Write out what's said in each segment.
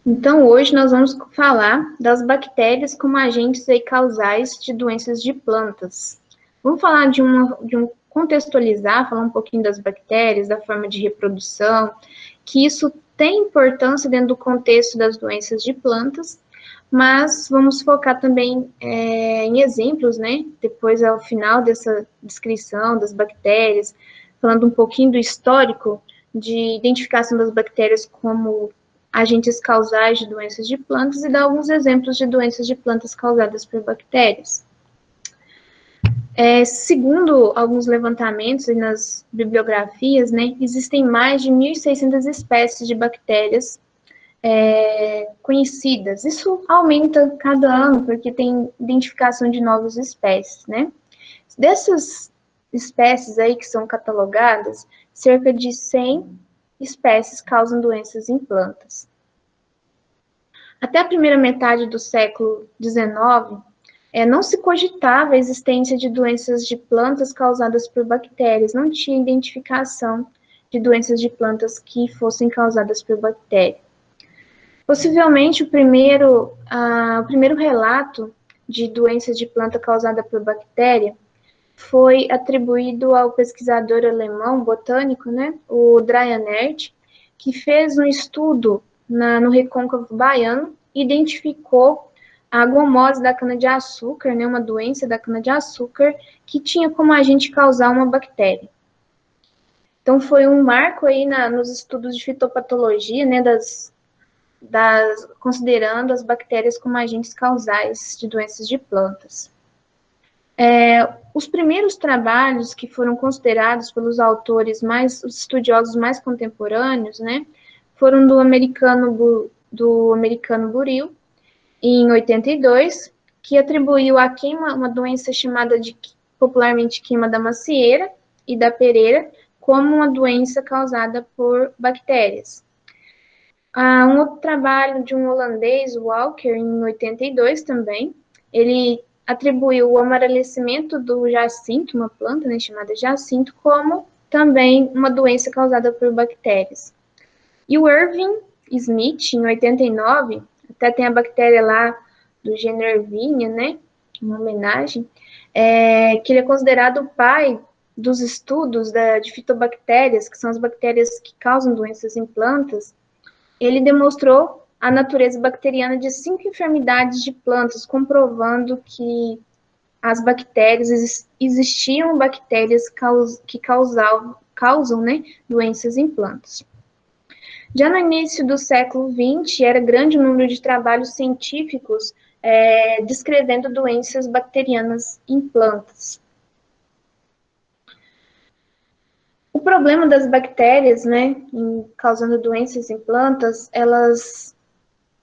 Então, hoje nós vamos falar das bactérias como agentes aí causais de doenças de plantas. Vamos falar de um contextualizar, falar um pouquinho das bactérias, da forma de reprodução, que isso tem importância dentro do contexto das doenças de plantas, mas vamos focar também em exemplos, né? Depois, ao final dessa descrição das bactérias, falando um pouquinho do histórico de identificação das bactérias como agentes causais de doenças de plantas e dar alguns exemplos de doenças de plantas causadas por bactérias. Segundo alguns levantamentos nas bibliografias, né, existem mais de 1.600 espécies de bactérias conhecidas. Isso aumenta cada ano, porque tem identificação de novas espécies, né? Dessas espécies aí que são catalogadas, cerca de 100 espécies causam doenças em plantas. Até a primeira metade do século XIX, não se cogitava a existência de doenças de plantas causadas por bactérias, não tinha identificação de doenças de plantas que fossem causadas por bactéria. Possivelmente, o primeiro relato de doenças de planta causada por bactéria foi atribuído ao pesquisador alemão botânico, né, o Dreyer-Nert, que fez um estudo no recôncavo baiano, identificou a gomose da cana-de-açúcar, né, uma doença da cana-de-açúcar, que tinha como agente causar uma bactéria. Então, foi um marco aí nos estudos de fitopatologia, né, considerando as bactérias como agentes causais de doenças de plantas. Os primeiros trabalhos que foram considerados pelos autores os estudiosos mais contemporâneos, né, foram do americano Burrill, em 82, que atribuiu a queima, uma doença chamada de popularmente queima da macieira e da como uma doença causada por bactérias. Um outro trabalho de um holandês, Walker, em 82 também, ele atribuiu o amarelecimento do jacinto, uma planta, né, chamada jacinto, como também uma doença causada por bactérias. E o Irving Smith, em 89, até tem a bactéria lá do gênero Ervinia, né, uma homenagem, que ele é considerado o pai dos estudos de fitobactérias, que são as bactérias que causam doenças em plantas. Ele demonstrou a natureza bacteriana de 5 enfermidades de plantas, comprovando que as bactérias, existiam bactérias que causam, né, doenças em plantas. Já no início do século XX, era grande o número de trabalhos científicos descrevendo doenças bacterianas em plantas. O problema das bactérias, né, causando doenças em plantas, elas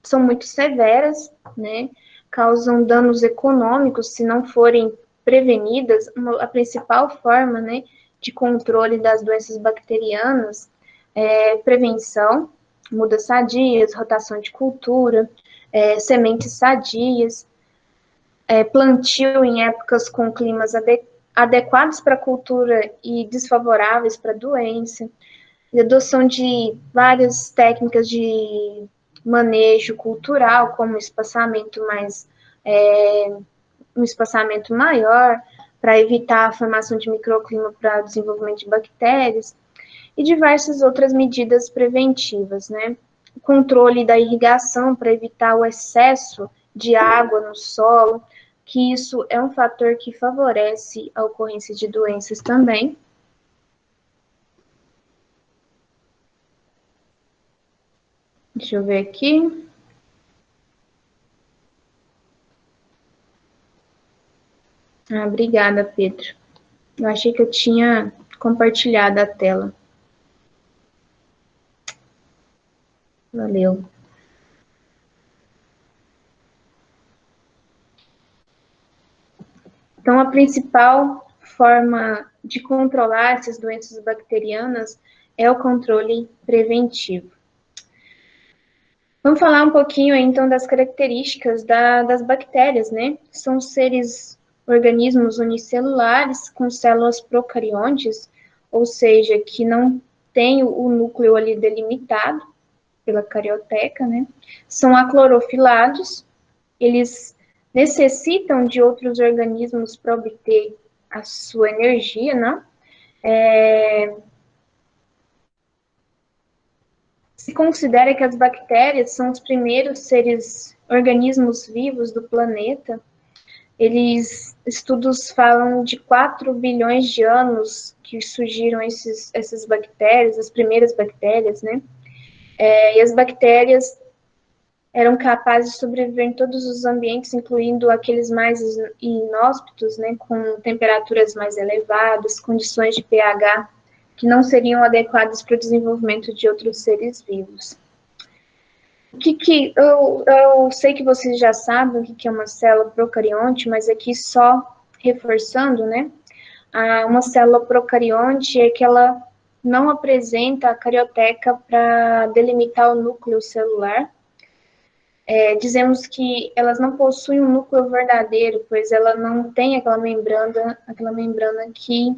são muito severas, né, causam danos econômicos se não forem prevenidas. A principal forma, né, de controle das doenças bacterianas é prevenção, mudas sadias, rotação de cultura, sementes sadias, plantio em épocas com climas adequados para a cultura e desfavoráveis para a doença, e adoção de várias técnicas de manejo cultural, como um espaçamento maior, para evitar a formação de microclima para o desenvolvimento de bactérias, e diversas outras medidas preventivas, né? O controle da irrigação para evitar o excesso de água no solo, que isso é um fator que favorece a ocorrência de doenças também. Deixa eu ver aqui. Obrigada, Pedro. Eu achei que eu tinha compartilhado a tela. Valeu. Então, a principal forma de controlar essas doenças bacterianas é o controle preventivo. Vamos falar um pouquinho, então, das características das bactérias, né? São organismos unicelulares com células procariontes, ou seja, que não tem o núcleo ali delimitado pela carioteca, né? São aclorofilados, eles necessitam de outros organismos para obter a sua energia, né? Se considera que as bactérias são os primeiros organismos vivos do planeta. Estudos falam de 4 bilhões de anos que surgiram essas bactérias, as primeiras bactérias, né? E as bactérias eram capazes de sobreviver em todos os ambientes, incluindo aqueles mais inóspitos, né, com temperaturas mais elevadas, condições de pH que não seriam adequadas para o desenvolvimento de outros seres vivos. Eu sei que vocês já sabem o que é uma célula procarionte, mas aqui só reforçando, né? Uma célula procarionte é que ela não apresenta a carioteca para delimitar o núcleo celular. Dizemos que elas não possuem um núcleo verdadeiro, pois ela não tem aquela membrana que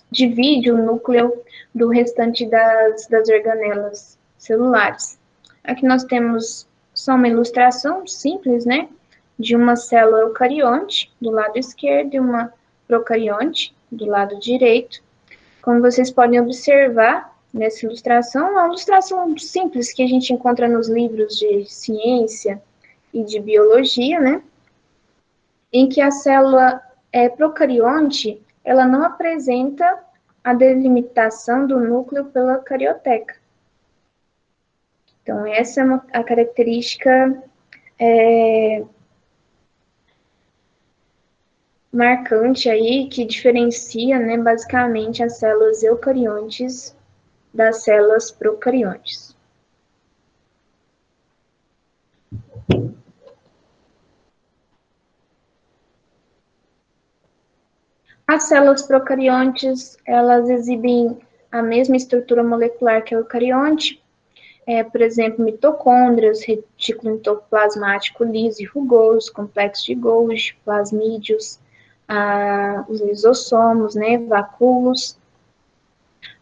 divide o núcleo do restante das organelas celulares. Aqui nós temos só uma ilustração simples, né, de uma célula eucarionte do lado esquerdo e uma procarionte do lado direito. Como vocês podem observar nessa ilustração, é uma ilustração simples que a gente encontra nos livros de ciência e de biologia, né, em que a célula procarionte, ela não apresenta a delimitação do núcleo pela carioteca. Então, essa é a característica marcante aí que diferencia, né, basicamente as células eucariontes das células procariontes. As células procariontes, elas exibem a mesma estrutura molecular que a eucarionte, por exemplo, mitocôndrias, retículo endoplasmático liso e rugoso, complexo de Golgi, plasmídios, os lisossomos, né, vacúolos.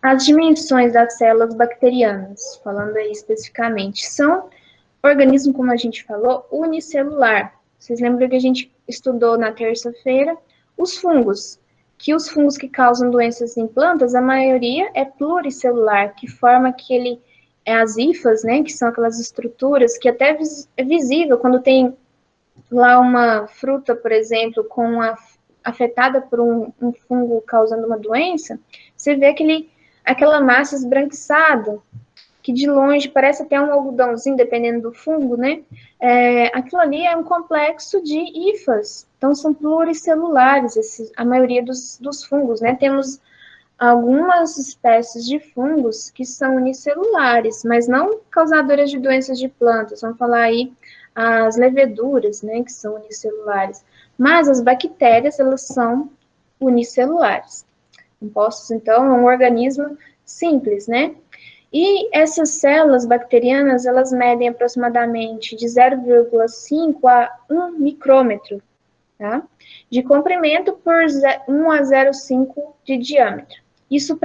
As dimensões das células bacterianas, falando aí especificamente, são organismo, como a gente falou, unicelular. Vocês lembram que a gente estudou na terça-feira os fungos, que os fungos que causam doenças em plantas, a maioria é pluricelular, que forma as hifas, né, que são aquelas estruturas que até é visível quando tem lá uma fruta, por exemplo, afetada por um fungo causando uma doença, você vê aquela massa esbranquiçada, que de longe parece até um algodãozinho, dependendo do fungo, né? Aquilo ali é um complexo de hifas, então são pluricelulares, a maioria dos fungos, né? Temos algumas espécies de fungos que são unicelulares, mas não causadoras de doenças de plantas. Vamos falar aí as leveduras, né, que são unicelulares. Mas as bactérias, elas são unicelulares. Compostos, então, é um organismo simples, né? E essas células bacterianas, elas medem aproximadamente de 0,5 a 1 micrômetro, tá? De comprimento por 1 a 0,5 de diâmetro. Isso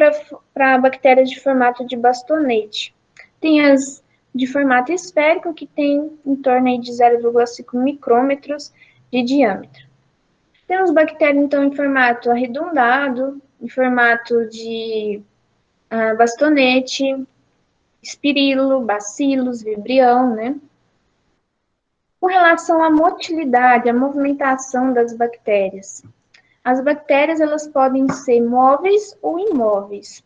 para bactérias de formato de bastonete. Tem as de formato esférico, que tem em torno aí de 0,5 micrômetros de diâmetro. Temos bactérias, então, em formato arredondado, em formato de bastonete, espirilo, bacilos, vibrião, né? Com relação à motilidade, à movimentação das bactérias. As bactérias, elas podem ser móveis ou imóveis.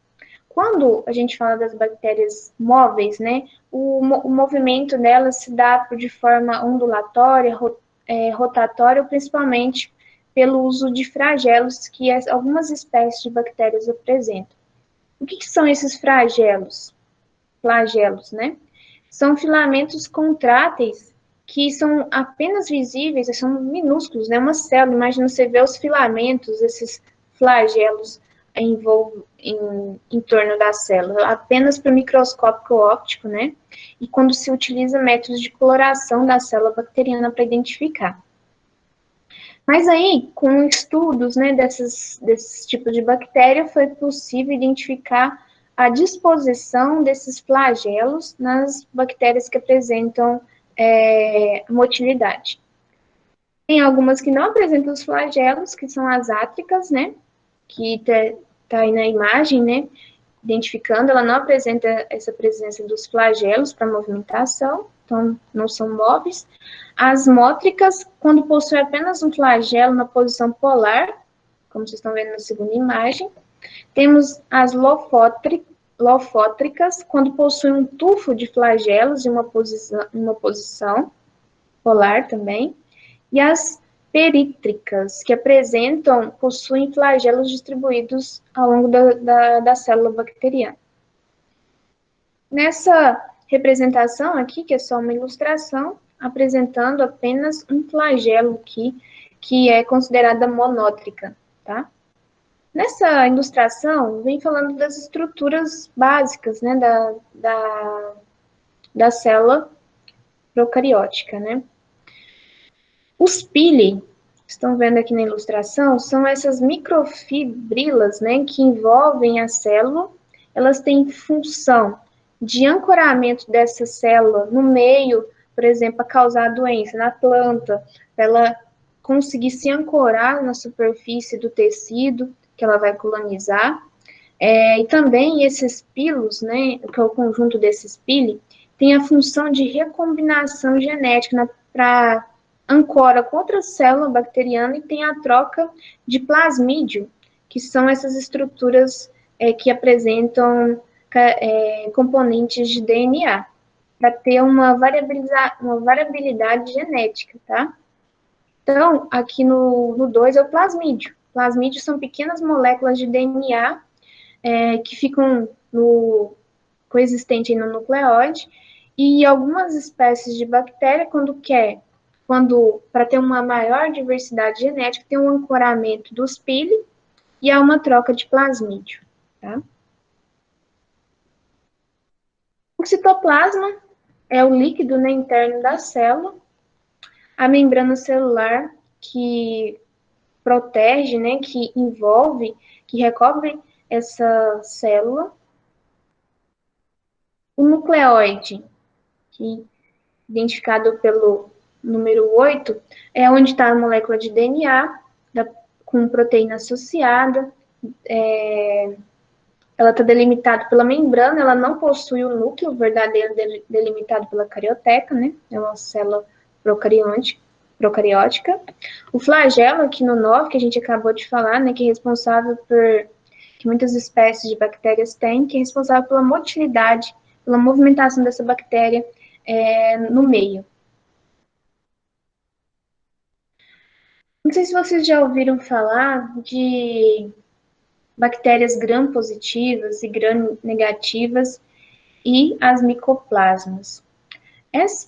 Quando a gente fala das bactérias móveis, né, o movimento delas se dá de forma ondulatória, rotatória, principalmente pelo uso de flagelos que algumas espécies de bactérias apresentam. O que são esses flagelos? Flagelos, né? São filamentos contráteis que são apenas visíveis, são minúsculos, né? Uma célula, imagina você ver os filamentos, esses flagelos em torno da célula, apenas para o microscópio óptico, né? E quando se utiliza métodos de coloração da célula bacteriana para identificar. Mas aí, com estudos, né, desses tipos de bactéria, foi possível identificar a disposição desses flagelos nas bactérias que apresentam motilidade. Tem algumas que não apresentam os flagelos, que são as átricas, né? Que tá aí na imagem, né? Identificando, ela não apresenta essa presença dos flagelos para movimentação, então não são móveis. As mótricas, quando possui apenas um flagelo na posição polar, como vocês estão vendo na segunda imagem. Temos as lofótricas, quando possui um tufo de flagelos em uma posição polar também. E as perítricas, que possuem flagelos distribuídos ao longo da célula bacteriana. Nessa representação aqui, que é só uma ilustração, apresentando apenas um flagelo aqui, que é considerada monótrica, tá? Nessa ilustração, vem falando das estruturas básicas, né, da célula procariótica, né? Os pili, estão vendo aqui na ilustração, são essas microfibrilas, né, que envolvem a célula. Elas têm função de ancoramento dessa célula no meio, por exemplo, a causar doença na planta, para ela conseguir se ancorar na superfície do tecido que ela vai colonizar. E também esses pilos, né, que é o conjunto desses pili, tem a função de recombinação genética para ancora com outra célula bacteriana e tem a troca de plasmídio, que são essas estruturas que apresentam componentes de DNA, para ter uma variabilidade genética, tá? Então, aqui no 2 é o plasmídio. Plasmídios são pequenas moléculas de DNA que ficam coexistentes no nucleóide, e algumas espécies de bactéria, para ter uma maior diversidade genética, tem um ancoramento dos pili e há uma troca de plasmídio, tá? O citoplasma é o líquido, né, interno da célula, a membrana celular que protege, né, que envolve, que recobre essa célula. O nucleóide, que identificado pelo número 8, é onde está a molécula de DNA, com proteína associada. Ela está delimitada pela membrana, ela não possui o núcleo verdadeiro delimitado pela carioteca, né? É uma célula procariótica. O flagelo, aqui no 9, que a gente acabou de falar, né, que é responsável que muitas espécies de bactérias têm, que é responsável pela motilidade, pela movimentação dessa bactéria no meio. Não sei se vocês já ouviram falar de bactérias gram-positivas e gram-negativas e as micoplasmas.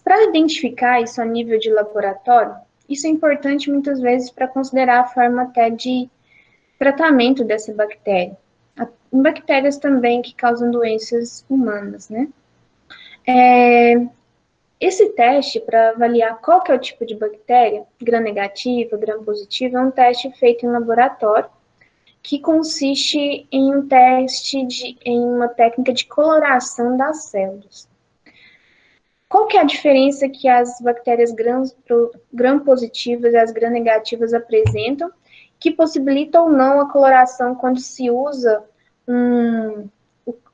Para identificar isso a nível de laboratório, isso é importante muitas vezes para considerar a forma até de tratamento dessa bactéria. Em bactérias também que causam doenças humanas, né? Esse teste, para avaliar qual que é o tipo de bactéria, gram-negativa, gram-positiva, é um teste feito em laboratório, que consiste em um teste em uma técnica de coloração das células. Qual que é a diferença que as bactérias gram-positivas e as gram-negativas apresentam, que possibilita ou não a coloração quando se usa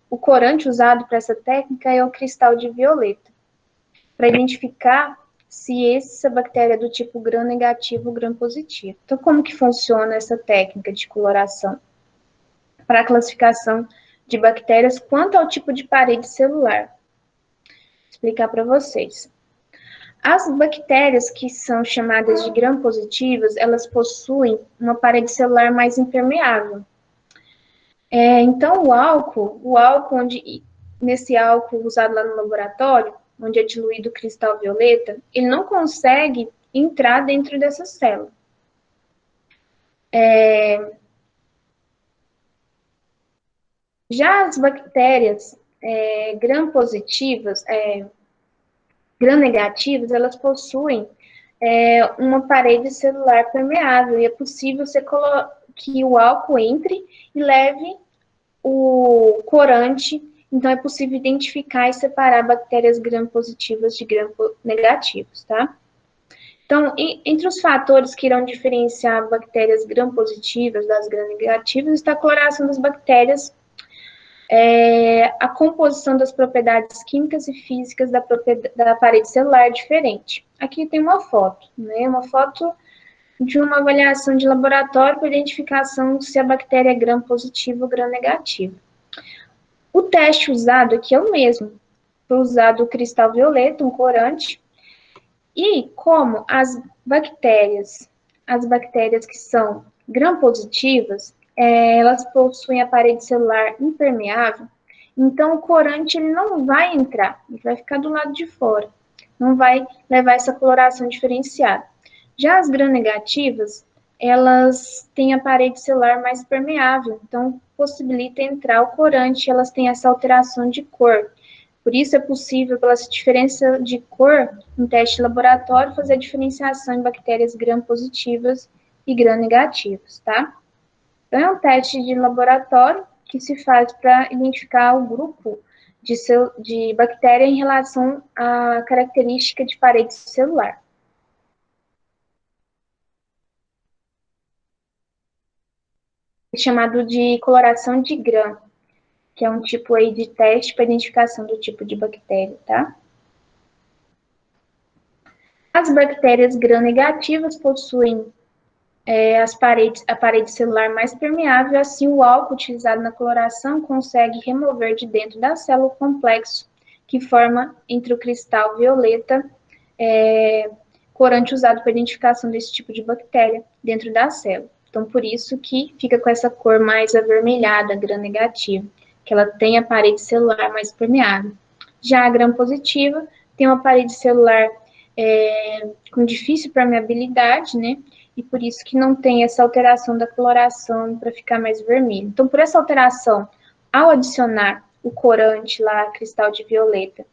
o corante usado para essa técnica é o cristal de violeta, para identificar se essa bactéria é do tipo gram-negativo ou gram-positivo. Então, como que funciona essa técnica de coloração? Para a classificação de bactérias quanto ao tipo de parede celular. Vou explicar para vocês. As bactérias que são chamadas de gram-positivas, elas possuem uma parede celular mais impermeável. Então, nesse álcool usado lá no laboratório, onde é diluído o cristal violeta, ele não consegue entrar dentro dessa célula. Já as bactérias gram-positivas, gram-negativas, elas possuem uma parede celular permeável, e é possível que o álcool entre e leve o corante, então é possível identificar e separar bactérias gram-positivas de gram-negativos, tá? Então, entre os fatores que irão diferenciar bactérias gram-positivas das gram-negativas está a coloração das bactérias, a composição das propriedades químicas e físicas da parede celular diferente. Aqui tem uma foto, né? Uma foto de uma avaliação de laboratório para identificação se a bactéria é gram-positiva ou gram-negativa. O teste usado aqui é o mesmo. Foi usado o cristal violeta, um corante, e como as bactérias que são gram-positivas, elas possuem a parede celular impermeável, então o corante ele não vai entrar, ele vai ficar do lado de fora, não vai levar essa coloração diferenciada. Já as gram-negativas, elas têm a parede celular mais permeável, então possibilita entrar o corante, elas têm essa alteração de cor. Por isso é possível, pela diferença de cor, em teste de laboratório, fazer a diferenciação em bactérias gram-positivas e gram-negativas, tá? Então, é um teste de laboratório que se faz para identificar o grupo de bactéria em relação à característica de parede celular. É chamado de coloração de Gram, que é um tipo aí de teste para identificação do tipo de bactéria, tá? As bactérias gram-negativas possuem a parede celular mais permeável, assim o álcool utilizado na coloração consegue remover de dentro da célula o complexo que forma entre o cristal violeta, corante usado para identificação desse tipo de bactéria dentro da célula. Então, por isso que fica com essa cor mais avermelhada, gram-negativa, que ela tem a parede celular mais permeável. Já a gram-positiva tem uma parede celular com difícil permeabilidade, né? E por isso que não tem essa alteração da coloração para ficar mais vermelho. Então, por essa alteração, ao adicionar o corante lá, cristal de violeta,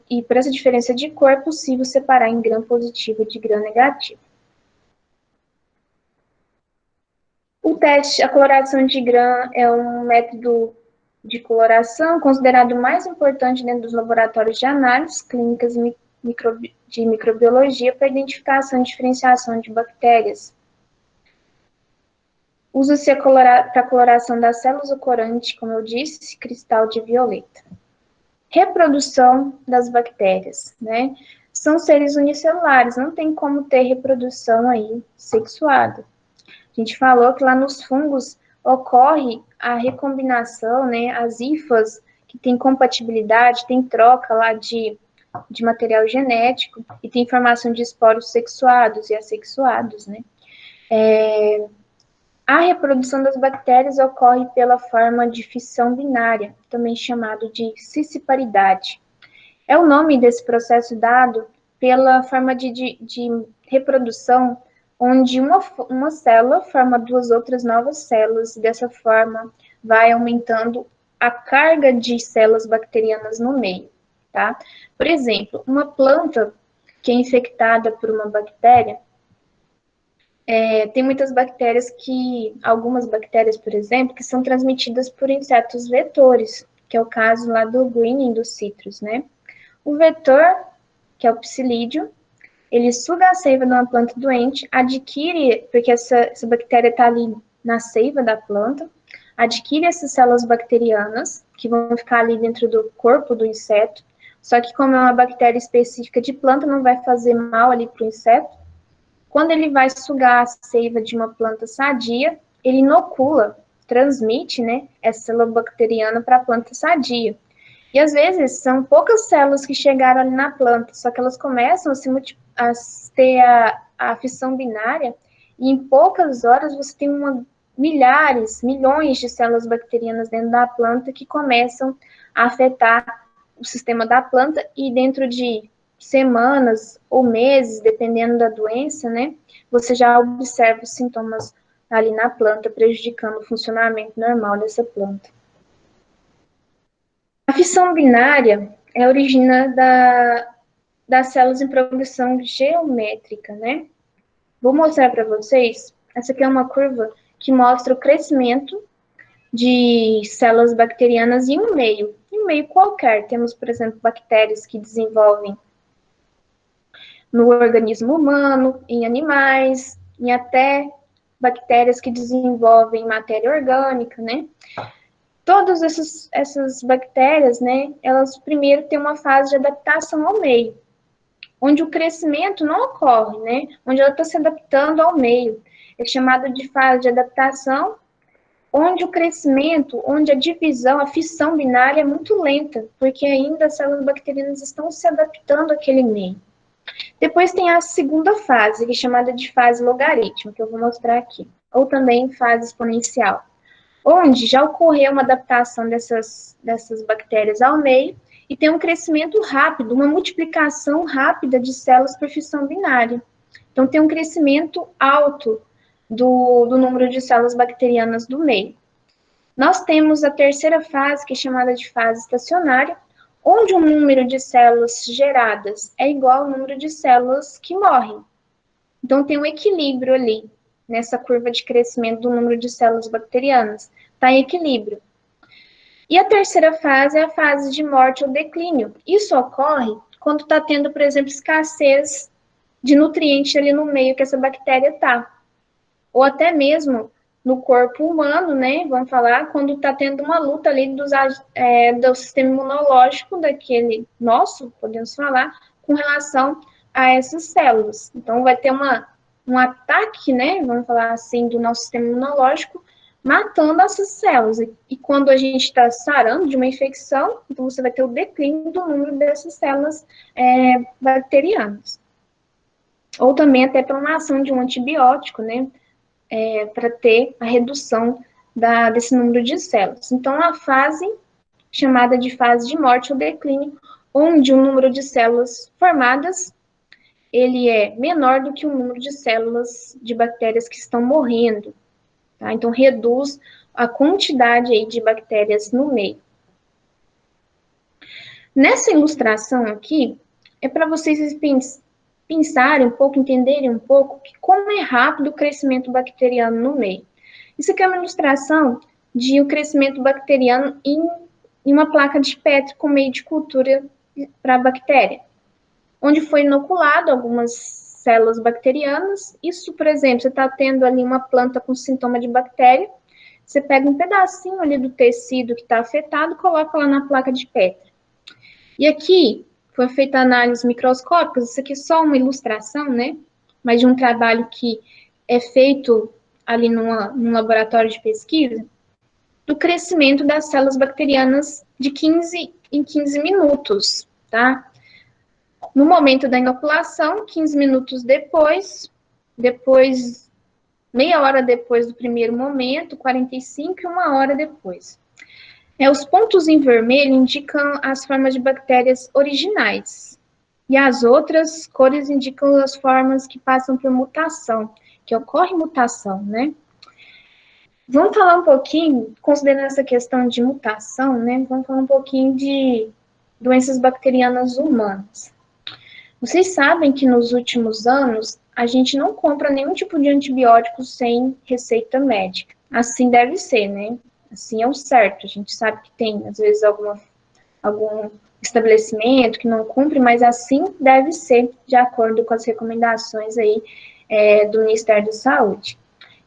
e por essa diferença de cor, é possível separar em gram positivo de gram negativo. O teste, a coloração de gram é um método de coloração considerado o mais importante dentro dos laboratórios de análises clínicas de microbiologia para identificação e diferenciação de bactérias. Usa-se para a coloração das células o corante, como eu disse, cristal de violeta. Reprodução das bactérias, né? São seres unicelulares, não tem como ter reprodução aí sexuada. A gente falou que lá nos fungos ocorre a recombinação, né? As hifas que tem compatibilidade, tem troca lá de material genético e tem formação de esporos sexuados e assexuados, né? A reprodução das bactérias ocorre pela forma de fissão binária, também chamado de cisciparidade. É o nome desse processo dado pela forma de reprodução, onde uma célula forma duas outras novas células, e dessa forma vai aumentando a carga de células bacterianas no meio, tá? Por exemplo, uma planta que é infectada por uma bactéria, tem muitas bactérias algumas bactérias, por exemplo, que são transmitidas por insetos vetores, que é o caso lá do greening dos citros, né? O vetor, que é o psilídeo, ele suga a seiva de uma planta doente, adquire, porque essa bactéria está ali na seiva da planta, adquire essas células bacterianas, que vão ficar ali dentro do corpo do inseto, só que como é uma bactéria específica de planta, não vai fazer mal ali para o inseto. Quando ele vai sugar a seiva de uma planta sadia, ele inocula, transmite, né, essa célula bacteriana para a planta sadia. E às vezes são poucas células que chegaram ali na planta, só que elas começam a ter a fissão binária, e em poucas horas você tem milhares, milhões de células bacterianas dentro da planta que começam a afetar o sistema da planta, e dentro de semanas ou meses, dependendo da doença, né, você já observa os sintomas ali na planta, prejudicando o funcionamento normal dessa planta. A fissão binária é a origem das células em progressão geométrica, né? Vou mostrar para vocês. Essa aqui é uma curva que mostra o crescimento de células bacterianas em um meio qualquer. Temos, por exemplo, bactérias que desenvolvem no organismo humano, em animais, em até bactérias que desenvolvem matéria orgânica, né? Todas essas bactérias, né, elas primeiro têm uma fase de adaptação ao meio, onde o crescimento não ocorre, né, onde ela está se adaptando ao meio. É chamado de fase de adaptação, onde o crescimento, onde a divisão, a fissão binária é muito lenta, porque ainda as células bacterianas estão se adaptando àquele meio. Depois tem a segunda fase, que é chamada de fase logarítmica, que eu vou mostrar aqui, ou também fase exponencial, onde já ocorreu uma adaptação dessas bactérias ao meio e tem um crescimento rápido, uma multiplicação rápida de células por fissão binária. Então, tem um crescimento alto do número de células bacterianas do meio. Nós temos a terceira fase, que é chamada de fase estacionária, onde o número de células geradas é igual ao número de células que morrem. Então, tem um equilíbrio ali, nessa curva de crescimento do número de células bacterianas. Está em equilíbrio. E a terceira fase é a fase de morte ou declínio. Isso ocorre quando está tendo, por exemplo, escassez de nutrientes ali no meio que essa bactéria está. Ou até mesmo no corpo humano, né? Vamos falar, quando está tendo uma luta ali do sistema imunológico daquele nosso, podemos falar, com relação a essas células. Então, vai ter um ataque, né? Vamos falar assim, do nosso sistema imunológico, matando essas células. E quando a gente está sarando de uma infecção, então você vai ter o declínio do número dessas células bacterianas. Ou também até pela uma ação de um antibiótico, né? Para ter a redução desse número de células. Então, a fase chamada de fase de morte ou declínio, onde o número de células formadas ele é menor do que o número de células de bactérias que estão morrendo. Tá? Então, reduz a quantidade aí de bactérias no meio. Nessa ilustração aqui, é para vocês pensarem um pouco, entenderem um pouco como é rápido o crescimento bacteriano no meio. Isso aqui é uma ilustração de o crescimento bacteriano em uma placa de Petri com meio de cultura para a bactéria, onde foi inoculado algumas células bacterianas. Isso, por exemplo, você está tendo ali uma planta com sintoma de bactéria, você pega um pedacinho ali do tecido que está afetado e coloca lá na placa de Petri. E aqui foi feita análise microscópica, isso aqui é só uma ilustração, né? Mas de um trabalho que é feito ali num laboratório de pesquisa, do crescimento das células bacterianas de 15 em 15 minutos, tá? No momento da inoculação, 15 minutos depois, meia hora depois do primeiro momento, 45 e uma hora depois. Os pontos em vermelho indicam as formas de bactérias originais. E as outras cores indicam as formas que passam por mutação, que ocorre mutação, né? Vamos falar um pouquinho, considerando essa questão de mutação, né? Vamos falar um pouquinho de doenças bacterianas humanas. Vocês sabem que nos últimos anos a gente não compra nenhum tipo de antibiótico sem receita médica. Assim deve ser, né? Assim é o certo. A gente sabe que tem, às vezes, algum estabelecimento que não cumpre, mas assim deve ser, de acordo com as recomendações aí do Ministério da Saúde.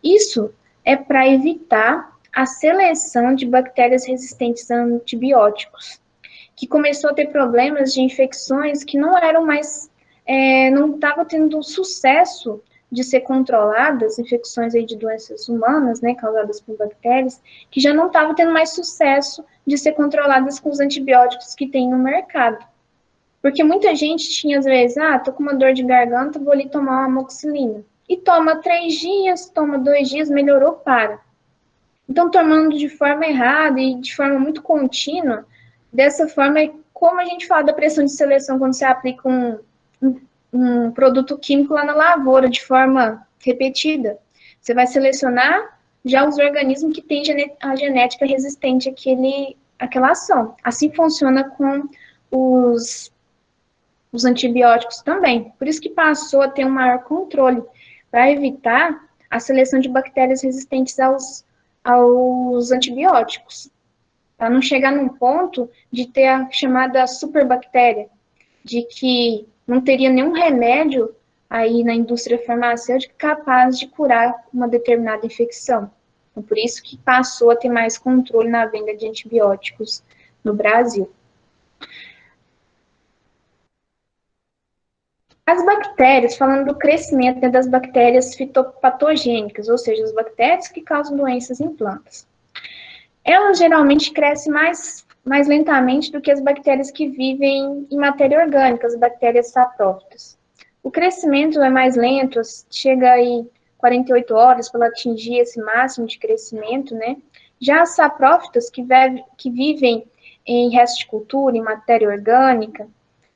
Isso é para evitar a seleção de bactérias resistentes a antibióticos, que começou a ter problemas de infecções que não eram mais, não estava tendo sucesso de ser controladas, infecções aí de doenças humanas, né, causadas por bactérias, que já não estavam tendo mais sucesso de ser controladas com os antibióticos que tem no mercado. Porque muita gente tinha, às vezes, tô com uma dor de garganta, vou ali tomar uma amoxicilina. E toma 3 dias, toma 2 dias, melhorou, para. Então, tomando de forma errada e de forma muito contínua, dessa forma é como a gente fala da pressão de seleção quando você aplica um produto químico lá na lavoura, de forma repetida. Você vai selecionar já os organismos que têm a genética resistente àquela ação. Assim funciona com os antibióticos também. Por isso que passou a ter um maior controle, para evitar a seleção de bactérias resistentes aos antibióticos, para não chegar num ponto de ter a chamada superbactéria, de que não teria nenhum remédio aí na indústria farmacêutica capaz de curar uma determinada infecção. Então, por isso que passou a ter mais controle na venda de antibióticos no Brasil. As bactérias, falando do crescimento das bactérias fitopatogênicas, ou seja, as bactérias que causam doenças em plantas. Elas geralmente crescem mais lentamente do que as bactérias que vivem em matéria orgânica, as bactérias saprófitas. O crescimento é mais lento, chega aí 48 horas para atingir esse máximo de crescimento, né? Já as saprófitas, que vivem em resto de cultura, em matéria orgânica,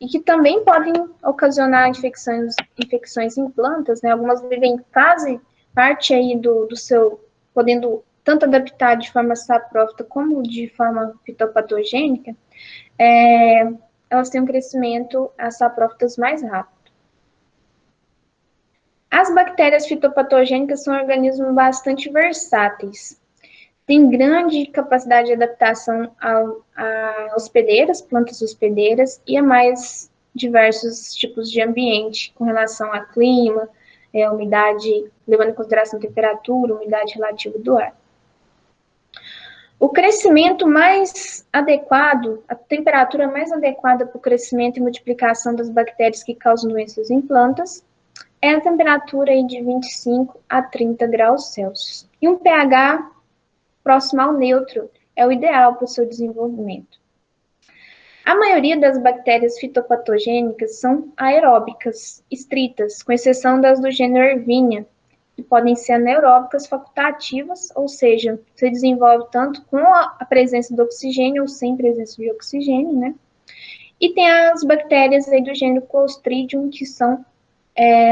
e que também podem ocasionar infecções em plantas, né? Algumas vivem, fazem parte aí do seu, podendo tanto adaptar de forma saprófita como de forma fitopatogênica, elas têm um crescimento, as saprófitas, mais rápido. As bactérias fitopatogênicas são organismos bastante versáteis. Tem grande capacidade de adaptação a hospedeiras, plantas hospedeiras, e a mais diversos tipos de ambiente, com relação a clima, umidade, levando em consideração a temperatura, umidade relativa do ar. O crescimento mais adequado, a temperatura mais adequada para o crescimento e multiplicação das bactérias que causam doenças em plantas é a temperatura aí de 25 a 30 graus Celsius. E um pH próximo ao neutro é o ideal para o seu desenvolvimento. A maioria das bactérias fitopatogênicas são aeróbicas, estritas, com exceção das do gênero Erwinia, que podem ser anaeróbicas facultativas, ou seja, se desenvolve tanto com a presença do oxigênio ou sem presença de oxigênio, né? E tem as bactérias aí do gênero Clostridium, que são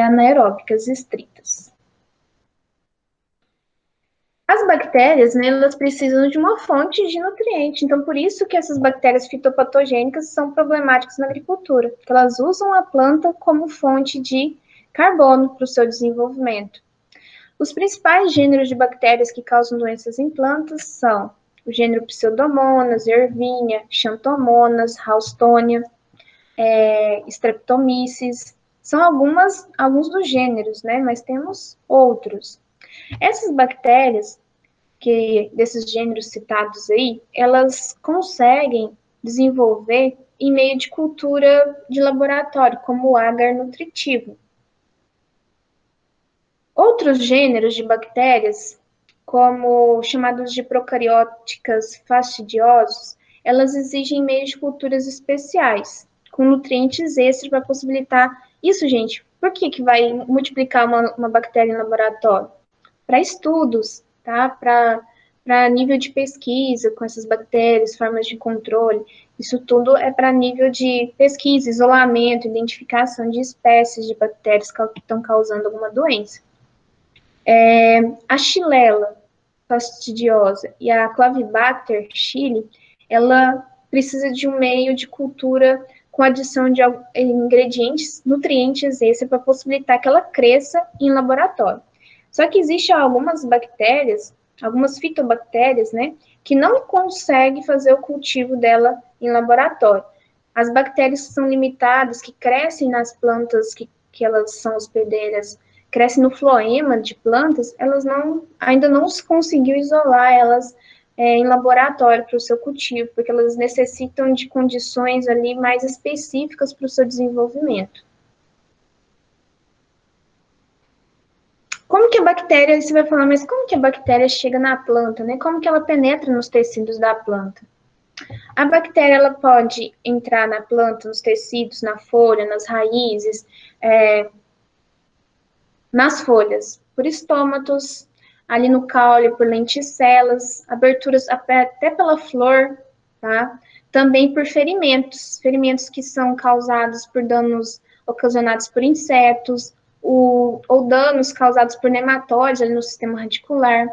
anaeróbicas estritas. As bactérias, né, elas precisam de uma fonte de nutriente, então por isso que essas bactérias fitopatogênicas são problemáticas na agricultura, porque elas usam a planta como fonte de carbono para o seu desenvolvimento. Os principais gêneros de bactérias que causam doenças em plantas são o gênero Pseudomonas, Erwinia, Xanthomonas, Ralstonia, Streptomyces. São alguns dos gêneros, né? Mas temos outros. Essas bactérias, desses gêneros citados aí, elas conseguem desenvolver em meio de cultura de laboratório, como o agar nutritivo. Outros gêneros de bactérias, como chamados de procarióticas fastidiosos, elas exigem meios de culturas especiais, com nutrientes extras para possibilitar isso, gente. Por que vai multiplicar uma bactéria em laboratório? Para estudos, tá? Para nível de pesquisa com essas bactérias, formas de controle. Isso tudo é para nível de pesquisa, isolamento, identificação de espécies de bactérias que estão causando alguma doença. A Xylella fastidiosa e a Clavibacter chili, ela precisa de um meio de cultura com adição de ingredientes, nutrientes extra para possibilitar que ela cresça em laboratório. Só que existem algumas bactérias, algumas fitobactérias, né, que não conseguem fazer o cultivo dela em laboratório. As bactérias são limitadas, que crescem nas plantas que elas são hospedeiras, crescem no floema de plantas, elas ainda não conseguiu isolar elas em laboratório para o seu cultivo, porque elas necessitam de condições ali mais específicas para o seu desenvolvimento. Como que a bactéria, você vai falar, mas como que a bactéria chega na planta, né? Como que ela penetra nos tecidos da planta? A bactéria, ela pode entrar na planta, nos tecidos, na folha, nas raízes, nas folhas, por estômatos, ali no caule, por lenticelas, aberturas até pela flor, tá? Também por ferimentos que são causados por danos ocasionados por insetos, ou danos causados por nematóides ali no sistema radicular,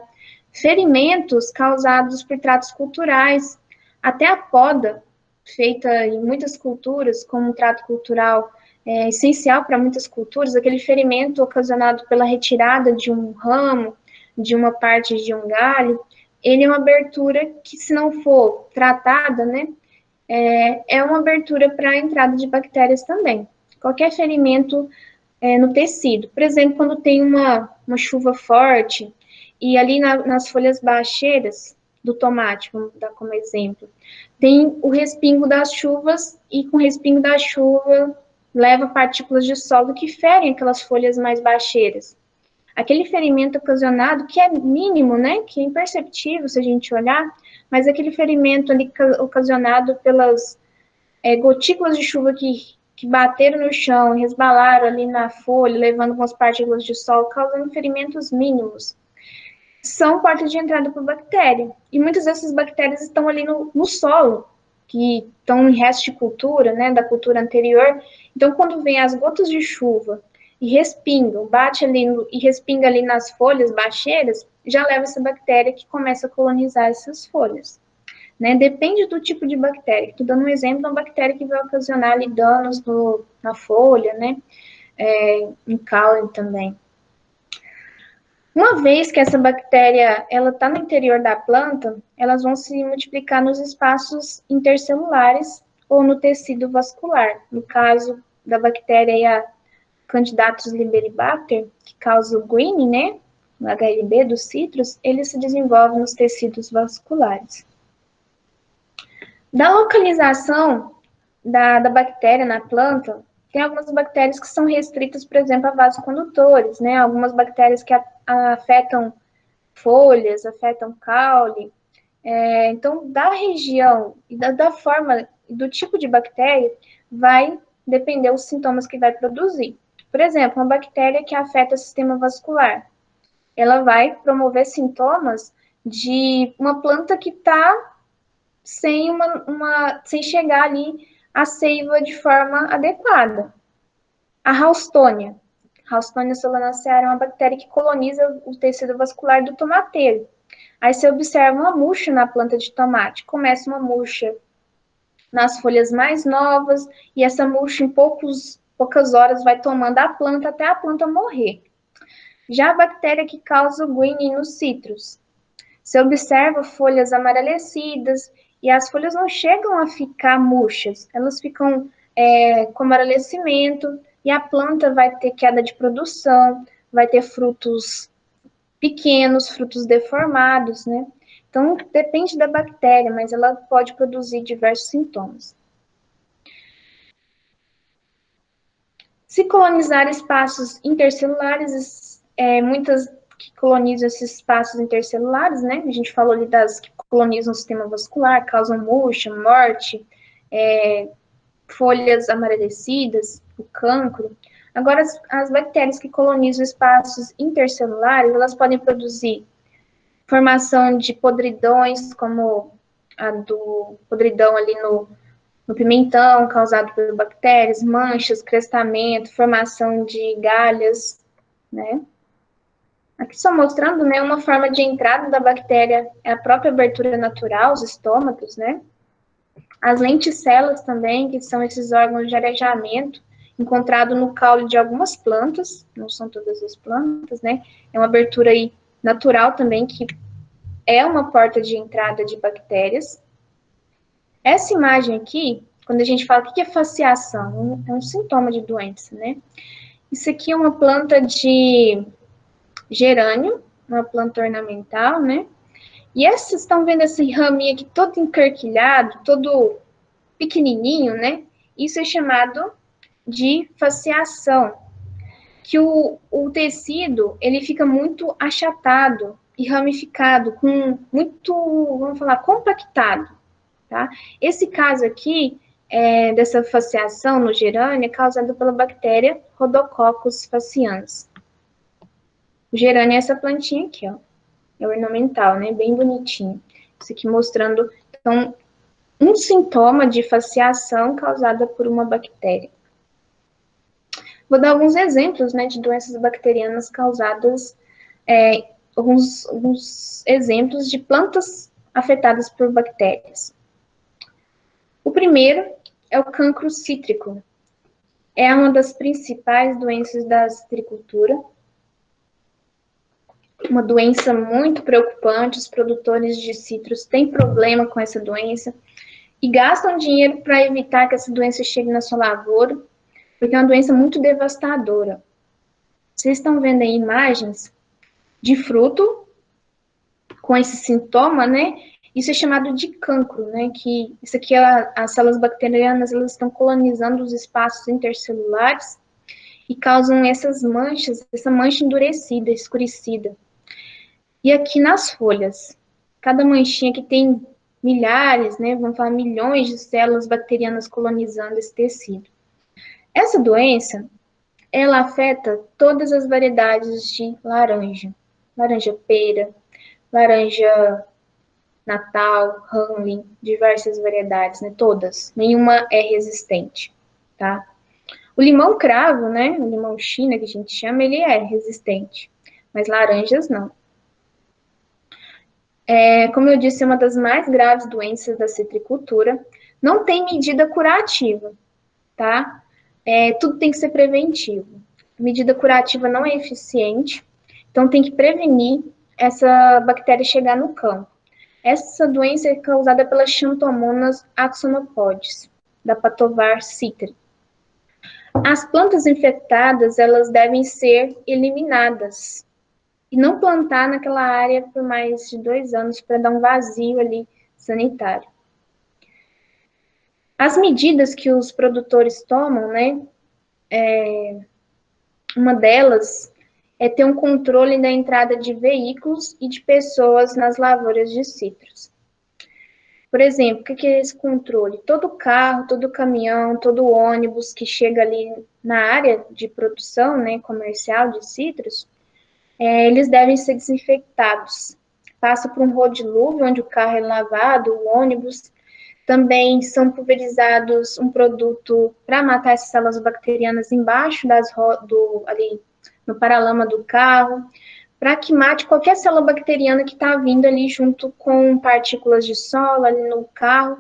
ferimentos causados por tratos culturais, até a poda, feita em muitas culturas como um trato cultural essencial para muitas culturas, aquele ferimento ocasionado pela retirada de um ramo, de uma parte de um galho, ele é uma abertura que, se não for tratada, né, é uma abertura para a entrada de bactérias também. Qualquer ferimento no tecido. Por exemplo, quando tem uma chuva forte e ali nas folhas baixeiras do tomate, vamos dar como exemplo, tem o respingo das chuvas e com o respingo da chuva leva partículas de solo que ferem aquelas folhas mais baixeiras. Aquele ferimento ocasionado, que é mínimo, né, que é imperceptível se a gente olhar, mas aquele ferimento ali ocasionado pelas gotículas de chuva que bateram no chão, resbalaram ali na folha, levando algumas partículas de sol, causando ferimentos mínimos, são portas de entrada para bactéria. E muitas dessas bactérias estão ali no solo, que estão em resto de cultura, né, da cultura anterior. Então, quando vem as gotas de chuva e respingam, bate ali e respinga ali nas folhas baixeiras, já leva essa bactéria que começa a colonizar essas folhas. Né? Depende do tipo de bactéria. Estou dando um exemplo de uma bactéria que vai ocasionar ali danos na folha, né? Em caule também. Uma vez que essa bactéria ela está no interior da planta, elas vão se multiplicar nos espaços intercelulares ou no tecido vascular. No caso da bactéria a Candidatus liberibacter, que causa o greening, né? O HLB dos citros, ele se desenvolve nos tecidos vasculares. Da localização da bactéria na planta, tem algumas bactérias que são restritas, por exemplo, a vasocondutores, né? Algumas bactérias que afetam folhas, afetam caule. Então, da região e da forma, do tipo de bactéria, vai depender os sintomas que vai produzir. Por exemplo, uma bactéria que afeta o sistema vascular, ela vai promover sintomas de uma planta que está sem chegar ali a seiva de forma adequada. A Haustonia solanaceae é uma bactéria que coloniza o tecido vascular do tomateiro. Aí você observa uma murcha na planta de tomate. Começa uma murcha nas folhas mais novas e essa murcha em poucas horas vai tomando a planta até a planta morrer. Já a bactéria que causa o greening nos citros, você observa folhas amarelecidas e as folhas não chegam a ficar murchas, elas ficam com amarelecimento e a planta vai ter queda de produção, vai ter frutos pequenos, frutos deformados, né? Então, depende da bactéria, mas ela pode produzir diversos sintomas. Se colonizar espaços intercelulares, muitas que colonizam esses espaços intercelulares, né? A gente falou ali das que colonizam o sistema vascular, causam murcha, morte, folhas amarelecidas, o cancro. Agora, as bactérias que colonizam espaços intercelulares, elas podem produzir formação de podridões, como a do podridão ali no pimentão, causado por bactérias, manchas, crestamento, formação de galhas, né? Aqui só mostrando, né, uma forma de entrada da bactéria, é a própria abertura natural, os estômatos, né? As lenticelas também, que são esses órgãos de arejamento, encontrado no caule de algumas plantas, não são todas as plantas, né? É uma abertura aí natural também, que é uma porta de entrada de bactérias. Essa imagem aqui, quando a gente fala o que é fasciação, é um sintoma de doença, né? Isso aqui é uma planta de gerânio, uma planta ornamental, né? E vocês estão vendo esse raminho aqui todo encarquilhado, todo pequenininho, né? Isso é chamado de fasciação, que o tecido, ele fica muito achatado e ramificado, com muito, vamos falar, compactado, tá? Esse caso aqui, dessa fasciação no gerânio, é causado pela bactéria Rhodococcus fascians. O gerânio é essa plantinha aqui, ó. É ornamental, né? Bem bonitinho. Isso aqui mostrando, então, um sintoma de fasciação causada por uma bactéria. Vou dar alguns exemplos, né, de doenças bacterianas causadas, alguns exemplos de plantas afetadas por bactérias. O primeiro é o cancro cítrico. É uma das principais doenças da citricultura. uma doença muito preocupante, os produtores de citros têm problema com essa doença e gastam dinheiro para evitar que essa doença chegue na sua lavoura, porque é uma doença muito devastadora. Vocês estão vendo aí imagens de fruto com esse sintoma, né? Isso é chamado de cancro, né? Que isso aqui, as células bacterianas, elas estão colonizando os espaços intercelulares e causam essas manchas, essa mancha endurecida, escurecida. E aqui nas folhas, cada manchinha que tem milhares, né? Vamos falar milhões de células bacterianas colonizando esse tecido. Essa doença, ela afeta todas as variedades de laranja. Laranja pera, laranja Natal, Hamlin, diversas variedades, né? Todas. Nenhuma é resistente, tá? O limão cravo, né? O limão China, que a gente chama, ele é resistente. Mas laranjas não. Como eu disse, é uma das mais graves doenças da citricultura. Não tem medida curativa, tá? Tudo tem que ser preventivo. A medida curativa não é eficiente, então tem que prevenir essa bactéria chegar no campo. Essa doença é causada pelas Xanthomonas axonopodes, da Patovar citri. As plantas infectadas, elas devem ser eliminadas e não plantar naquela área por mais de 2 anos para dar um vazio ali sanitário. As medidas que os produtores tomam, né, uma delas é ter um controle da entrada de veículos e de pessoas nas lavouras de citros. Por exemplo, o que é esse controle? Todo carro, todo caminhão, todo ônibus que chega ali na área de produção, né, comercial de citros, eles devem ser desinfectados. Passa por um rodilúvio, onde o carro é lavado, o ônibus. Também são pulverizados um produto para matar essas células bacterianas embaixo ali no paralama do carro, para que mate qualquer célula bacteriana que está vindo ali junto com partículas de solo ali no carro.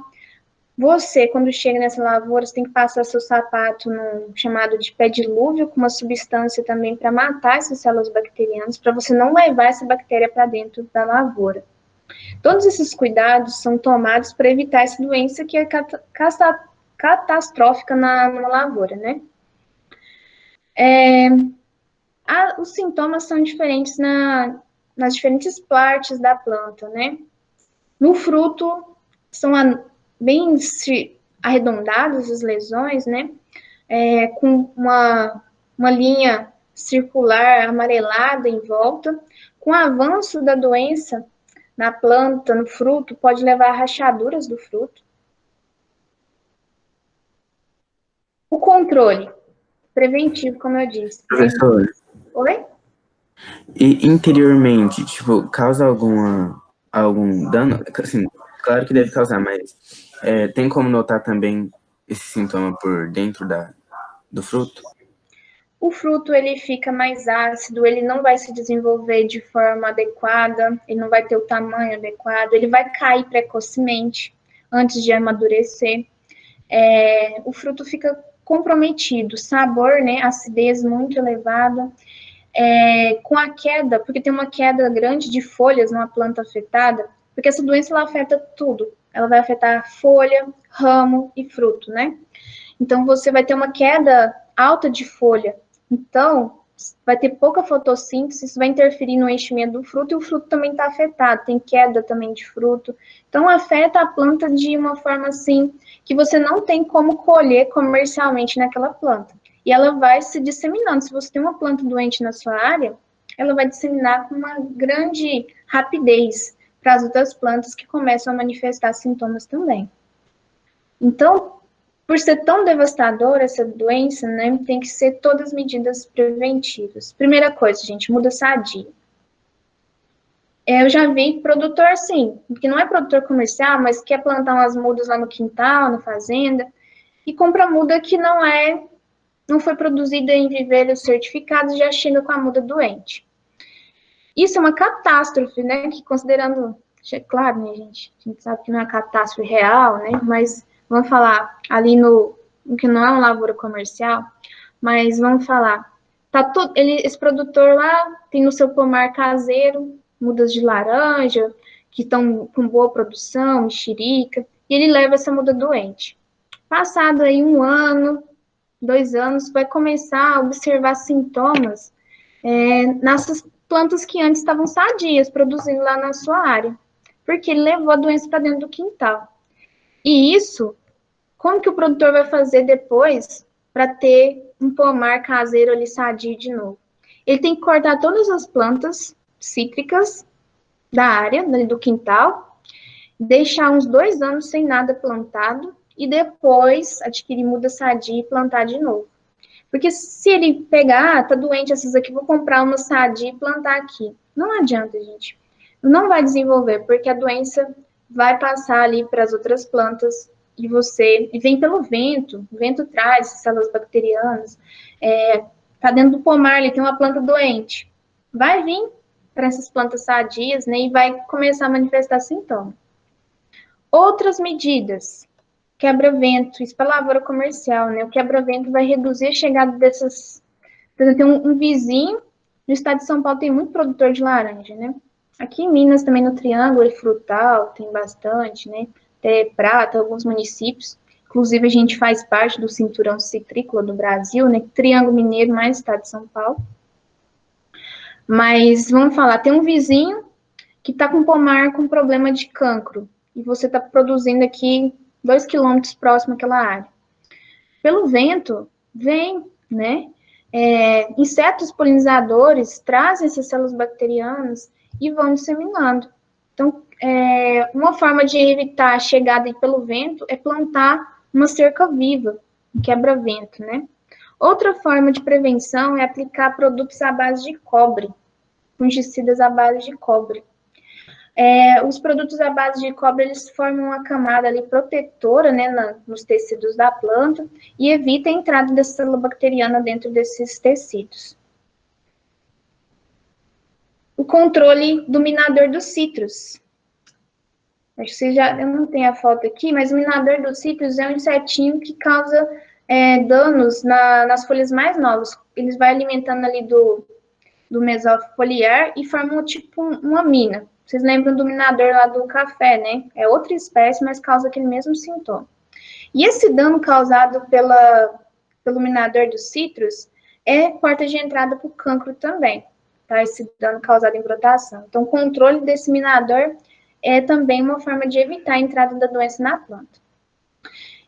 Você, quando chega nessa lavoura, você tem que passar seu sapato no chamado de pé dilúvio, com uma substância também para matar essas células bacterianas, para você não levar essa bactéria para dentro da lavoura. Todos esses cuidados são tomados para evitar essa doença que é catastrófica numa lavoura, né? Os sintomas são diferentes nas diferentes partes da planta, né? No fruto, são bem arredondadas as lesões, né? Com uma linha circular amarelada em volta. Com o avanço da doença na planta, no fruto, pode levar a rachaduras do fruto. O controle preventivo, como eu disse. Professor, Oi? e interiormente, tipo, causa algum dano? Assim, claro que deve causar, mas tem como notar também esse sintoma por dentro do fruto? O fruto ele fica mais ácido, ele não vai se desenvolver de forma adequada, ele não vai ter o tamanho adequado, ele vai cair precocemente antes de amadurecer. O fruto fica comprometido, sabor, né, acidez muito elevada, com a queda, porque tem uma queda grande de folhas numa planta afetada, porque essa doença ela afeta tudo, ela vai afetar folha, ramo e fruto, né? Então você vai ter uma queda alta de folha, então vai ter pouca fotossíntese, isso vai interferir no enchimento do fruto e o fruto também está afetado, tem queda também de fruto, então afeta a planta de uma forma assim que você não tem como colher comercialmente naquela planta. E ela vai se disseminando. Se você tem uma planta doente na sua área, ela vai disseminar com uma grande rapidez para as outras plantas que começam a manifestar sintomas também. Então, por ser tão devastadora essa doença, né, tem que ser todas as medidas preventivas. Primeira coisa, gente, muda sadia. Eu já vi produtor, assim, que não é produtor comercial, mas quer plantar umas mudas lá no quintal, na fazenda, e compra muda que não foi produzida em viveiros certificados, já chega com a muda doente. Isso é uma catástrofe, né? Que considerando, claro, né, a gente sabe que não é uma catástrofe real, né? Mas vamos falar ali no que não é uma lavoura comercial, mas vamos falar Esse produtor lá tem no seu pomar caseiro mudas de laranja, que estão com boa produção, mexerica, e ele leva essa muda doente. Passado aí 1 ano, 2 anos, vai começar a observar sintomas nessas plantas que antes estavam sadias, produzindo lá na sua área, porque ele levou a doença para dentro do quintal. E isso, como que o produtor vai fazer depois para ter um pomar caseiro ali sadio de novo? Ele tem que cortar todas as plantas cítricas da área, do quintal, deixar uns 2 anos sem nada plantado e depois adquirir muda sadia e plantar de novo. Porque se ele pegar, tá doente essas aqui, vou comprar uma sadia e plantar aqui. Não adianta, gente. Não vai desenvolver, porque a doença vai passar ali para as outras plantas e vem pelo vento. O vento traz células bacterianas. Tá dentro do pomar, ali tem uma planta doente. Vai vir para essas plantas sadias, né, e vai começar a manifestar sintomas. Outras medidas, quebra-vento, isso para lavoura comercial, né, o quebra-vento vai reduzir a chegada dessas... Por exemplo, tem um vizinho, no estado de São Paulo tem muito produtor de laranja, né, aqui em Minas também no Triângulo Frutal tem bastante, né, até Prata, alguns municípios, inclusive a gente faz parte do cinturão citrícola do Brasil, né, Triângulo Mineiro mais estado de São Paulo. Mas, vamos falar, tem um vizinho que está com pomar com problema de cancro, e você está produzindo aqui 2 quilômetros próximo àquela área. Pelo vento, vem, né? Insetos polinizadores trazem essas células bacterianas e vão disseminando. Então, uma forma de evitar a chegada pelo vento é plantar uma cerca viva, um quebra-vento, né? Outra forma de prevenção é aplicar produtos à base de cobre, fungicidas à base de cobre. Os produtos à base de cobre, eles formam uma camada ali protetora, né, nos tecidos da planta e evita a entrada da célula bacteriana dentro desses tecidos. O controle do minador dos citros. Acho que eu não tenho a foto aqui, mas o minador dos citros é um insetinho que causa danos nas folhas mais novas. Eles vão alimentando ali do mesófilo foliar e formam tipo uma mina. Vocês lembram do minador lá do café, né? É outra espécie, mas causa aquele mesmo sintoma. E esse dano causado pelo minador dos citros é porta de entrada para o cancro também, tá? Esse dano causado em brotação. Então, o controle desse minador é também uma forma de evitar a entrada da doença na planta.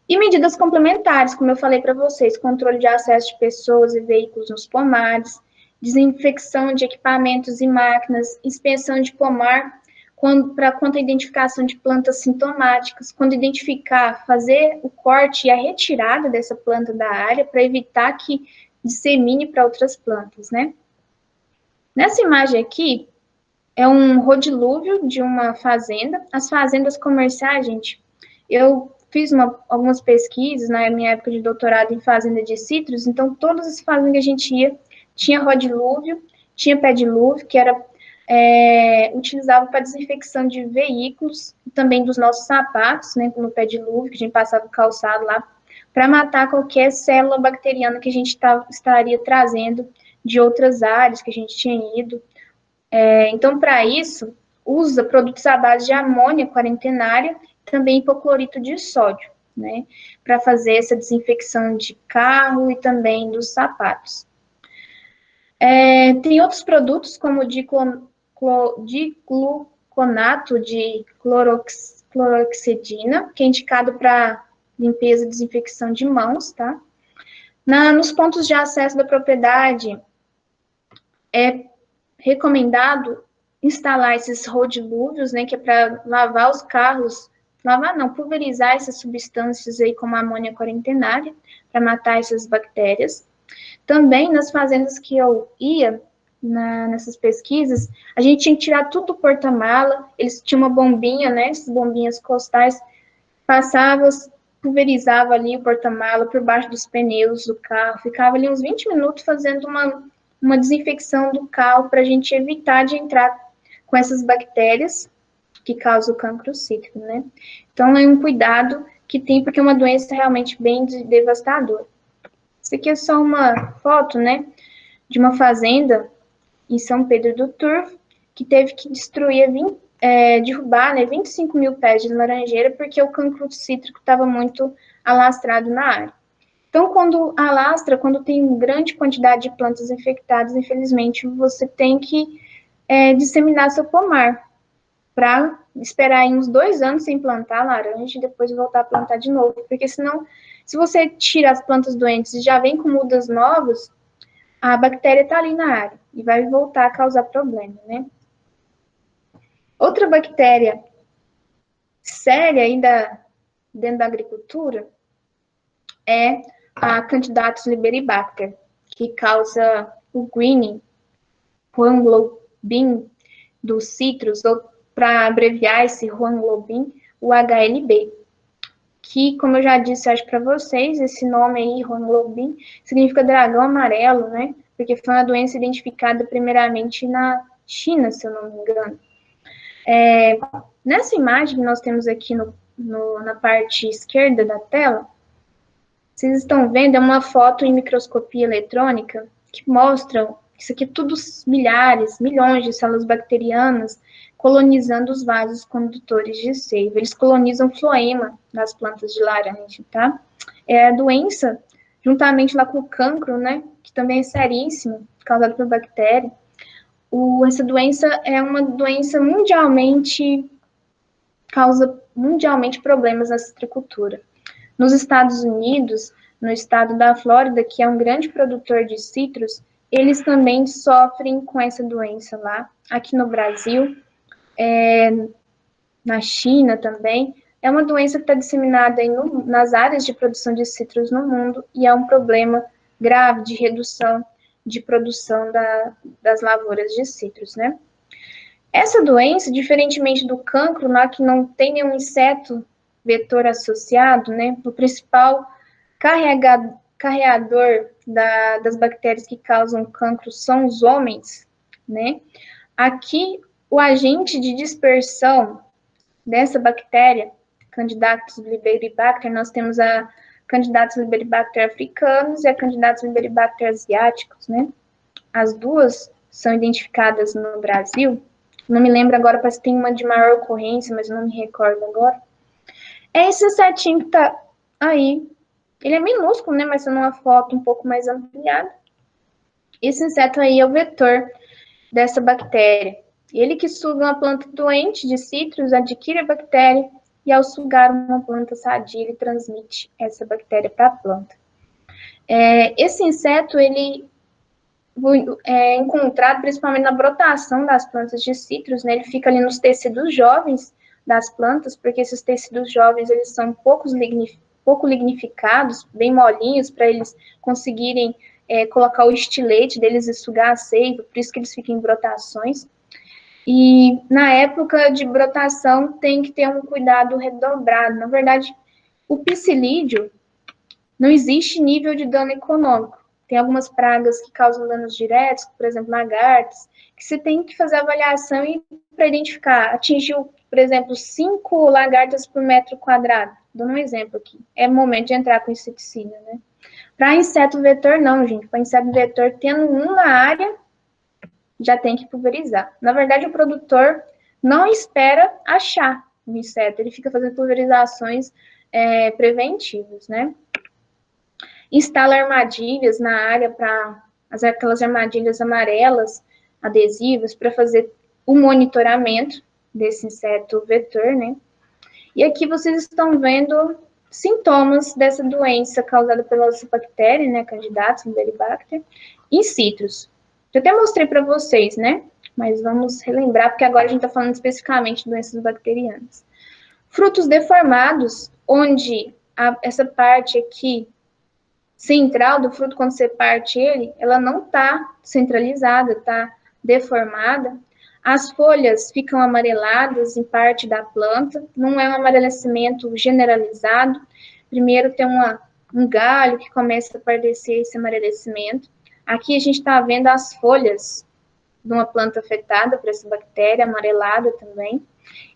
E medidas complementares, como eu falei para vocês, controle de acesso de pessoas e veículos nos pomares, desinfecção de equipamentos e máquinas, inspeção de pomar, quanto à identificação de plantas sintomáticas, quando identificar, fazer o corte e a retirada dessa planta da área para evitar que dissemine para outras plantas, né? Nessa imagem aqui, é um rodilúvio de uma fazenda. As fazendas comerciais, gente, eu fiz algumas pesquisas na minha época de doutorado em fazenda de citros, então todas as fazendas que a gente ia, tinha rodilúvio, tinha pedilúvio, que era utilizado para desinfecção de veículos, e também dos nossos sapatos, né, no pedilúvio, que a gente passava o calçado lá, para matar qualquer célula bacteriana que a gente estaria trazendo de outras áreas que a gente tinha ido. Então, para isso, usa produtos à base de amônia quarentenária, também hipoclorito de sódio, né, para fazer essa desinfecção de carro e também dos sapatos. Tem outros produtos, como o dicloroconato de cloroxidina, que é indicado para limpeza e desinfecção de mãos, tá? Nos pontos de acesso da propriedade, é recomendado instalar esses rodilúvios, né, que é para lavar os carros, pulverizar essas substâncias aí como a amônia quarentenária, para matar essas bactérias. Também nas fazendas que eu ia, nessas pesquisas, a gente tinha que tirar tudo do porta-mala, eles tinham uma bombinha, né, essas bombinhas costais, passava, pulverizava ali o porta-mala por baixo dos pneus do carro, ficava ali uns 20 minutos fazendo uma desinfecção do carro para a gente evitar de entrar com essas bactérias que causam o cancro cítrico, né? Então, é um cuidado que tem, porque é uma doença realmente bem devastadora. Isso aqui é só uma foto, né, de uma fazenda em São Pedro do Turvo, que teve que destruir, derrubar, né, 25 mil pés de laranjeira, porque o cancro cítrico estava muito alastrado na área. Então, quando alastra, quando tem grande quantidade de plantas infectadas, infelizmente, você tem que disseminar seu pomar, para esperar aí uns 2 anos sem plantar laranja e depois voltar a plantar de novo, porque senão, se você tira as plantas doentes e já vem com mudas novas, a bactéria está ali na área e vai voltar a causar problema, né? Outra bactéria séria ainda dentro da agricultura é a Candidatus liberibacter, que causa o greening, Juan Globin dos citros, ou para abreviar esse Juan Globin, o HLB, que, como eu já disse, acho para vocês, esse nome aí, Juan Globin, significa dragão amarelo, né? Porque foi uma doença identificada primeiramente na China, se eu não me engano. Nessa imagem que nós temos aqui na parte esquerda da tela, vocês estão vendo, é uma foto em microscopia eletrônica que mostra isso aqui tudo milhares, milhões de células bacterianas colonizando os vasos condutores de seiva. Eles colonizam o floema das plantas de laranja, tá? É a doença, juntamente lá com o cancro, né, que também é seríssimo, causado por bactéria. Essa doença é uma doença causa mundialmente problemas na citricultura. Nos Estados Unidos, no estado da Flórida, que é um grande produtor de citros, eles também sofrem com essa doença lá. Aqui no Brasil, na China também, é uma doença que está disseminada aí nas áreas de produção de citros no mundo e é um problema grave de redução de produção das lavouras de citros, né? Essa doença, diferentemente do cancro, lá que não tem nenhum inseto vetor associado, né? O principal carreador das bactérias que causam cancro são os homens, né? Aqui, o agente de dispersão dessa bactéria, Candidatus liberibacter, nós temos a Candidatus liberibacter africanos e a Candidatus liberibacter asiáticos, né? As duas são identificadas no Brasil. Não me lembro agora, parece que tem uma de maior ocorrência, mas não me recordo agora. É esse insetinho que tá aí. Ele é minúsculo, né? Mas sendo uma foto um pouco mais ampliada. Esse inseto aí é o vetor dessa bactéria. Ele que suga uma planta doente de citros, adquire a bactéria e ao sugar uma planta sadia, ele transmite essa bactéria para a planta. Esse inseto, ele é encontrado principalmente na brotação das plantas de citros, né? Ele fica ali nos tecidos jovens das plantas, porque esses tecidos jovens, eles são pouco lignificados, bem molinhos, para eles conseguirem colocar o estilete deles e sugar a seiva, por isso que eles ficam em brotações. E na época de brotação tem que ter um cuidado redobrado. Na verdade, o psilídeo não existe nível de dano econômico. Tem algumas pragas que causam danos diretos, por exemplo, lagartas, que você tem que fazer avaliação para identificar. Atingiu, por exemplo, 5 lagartas por metro quadrado. Dando um exemplo aqui. É momento de entrar com inseticida, né? Para inseto vetor, não, gente. Para inseto vetor, tendo um na área, já tem que pulverizar. Na verdade, o produtor não espera achar o inseto, ele fica fazendo pulverizações preventivas, né? Instala armadilhas na área para aquelas armadilhas amarelas, adesivas, para fazer o monitoramento desse inseto vetor, né? E aqui vocês estão vendo sintomas dessa doença causada pela bactéria, né, Candidatus liberibacter, em citros. Eu até mostrei para vocês, né? Mas vamos relembrar, porque agora a gente está falando especificamente de doenças bacterianas. Frutos deformados, onde essa parte aqui central do fruto, quando você parte ele, ela não está centralizada, está deformada. As folhas ficam amareladas em parte da planta, não é um amarelecimento generalizado. Primeiro tem um galho que começa a aparecer esse amarelecimento. Aqui a gente está vendo as folhas de uma planta afetada por essa bactéria, amarelada também.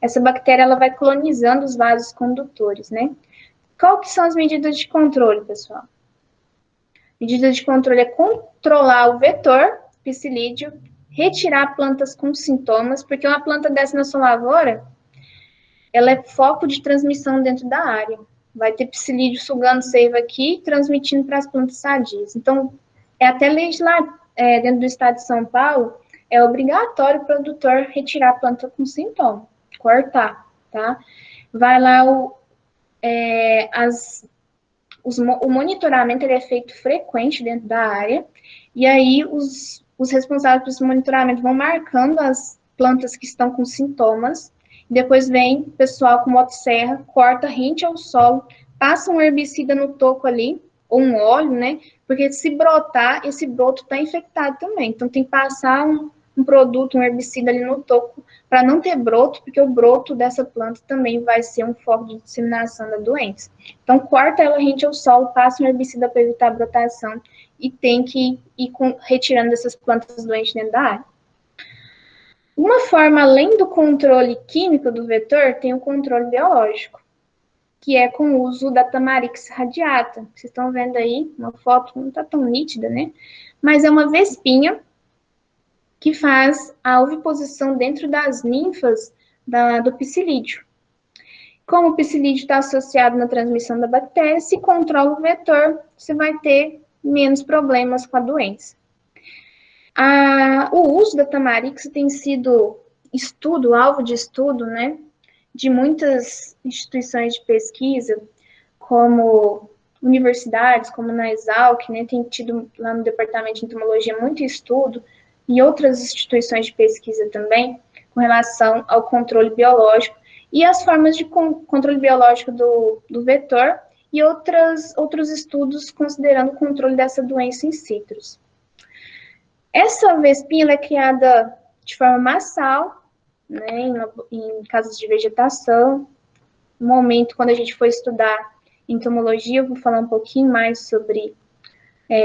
Essa bactéria ela vai colonizando os vasos condutores, né? Qual que são as medidas de controle, pessoal? Medida de controle é controlar o vetor, psilídeo, retirar plantas com sintomas, porque uma planta dessa na sua lavoura, ela é foco de transmissão dentro da área. Vai ter psilídeo sugando seiva aqui, transmitindo para as plantas sadias. Então, é até legislar, dentro do estado de São Paulo, é obrigatório o produtor retirar a planta com sintoma, cortar, tá? Vai lá o monitoramento ele é feito frequente dentro da área, e aí os responsáveis por esse monitoramento vão marcando as plantas que estão com sintomas, e depois vem o pessoal com motosserra, corta rente ao solo, passa um herbicida no toco ali, ou um óleo, né? Porque se brotar, esse broto está infectado também. Então tem que passar um produto, um herbicida ali no toco, para não ter broto, porque o broto dessa planta também vai ser um foco de disseminação da doença. Então, corta ela rente ao solo, passa um herbicida para evitar a brotação e tem que ir retirando essas plantas doentes dentro da área. Uma forma, além do controle químico do vetor, tem o controle biológico, que é com o uso da Tamarix radiata. Vocês estão vendo aí, uma foto não está tão nítida, né? Mas é uma vespinha que faz a oviposição dentro das ninfas do psilídeo. Como o psilídeo está associado na transmissão da bactéria, se controla o vetor, você vai ter menos problemas com a doença. O uso da Tamarix tem sido alvo de estudo, né, de muitas instituições de pesquisa, como universidades, como na Exalc, né, tem tido lá no Departamento de Entomologia muito estudo, e outras instituições de pesquisa também, com relação ao controle biológico e as formas de controle biológico do vetor e outros estudos considerando o controle dessa doença em citros. Essa vespinha é criada de forma massal, né, em casas de vegetação. No momento, quando a gente for estudar entomologia, eu vou falar um pouquinho mais sobre